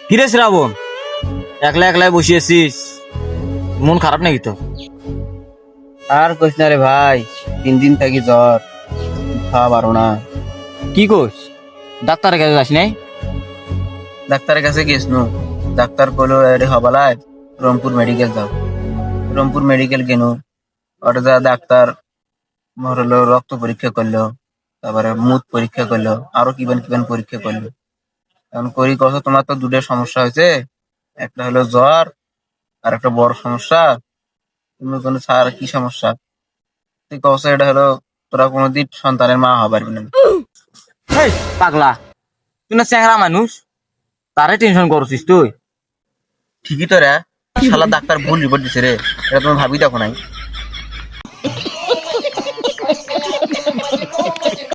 কিরে শ্রাবণ, একলা একলাই বসিয়েছিস, মন খারাপ নাকি তো? আর কইস না রে ভাই, 3 দিন থাকি জ্বর, খাওয়া পারো না। কি কোস? ডাক্তারের কাছে যাস নাই? ডাক্তারের কাছে গেছনু, ডাক্তার কইলো এরে হবালায় রংপুর মেডিকেল যাও। রংপুর মেডিকেল গেনু, ওটা যা ডাক্তার মোর হলো রক্ত পরীক্ষা করলো, তারপরে মুত পরীক্ষা করলো, আরো কিবান কিবান পরীক্ষা করলো। এখন করি কত, তোমার তো দুটো সমস্যা হয়েছে, একটা হলো জ্বর আর একটা বড় সমস্যা। তুমি কোনো স্যার কি সমস্যা? তুই কস এটা হলো তোরা কোনোদিন সন্তানের মা হবার পারবি না। হেই পাগলা, তুই না চ্যাংরা মানুষ, তারে টেনশন করছিস তুই? ঠিকই তো রে, শালা ডাক্তার ভুল রিপোর্ট দিছে রে, এটা তুমি ভাবি দেখো নাই।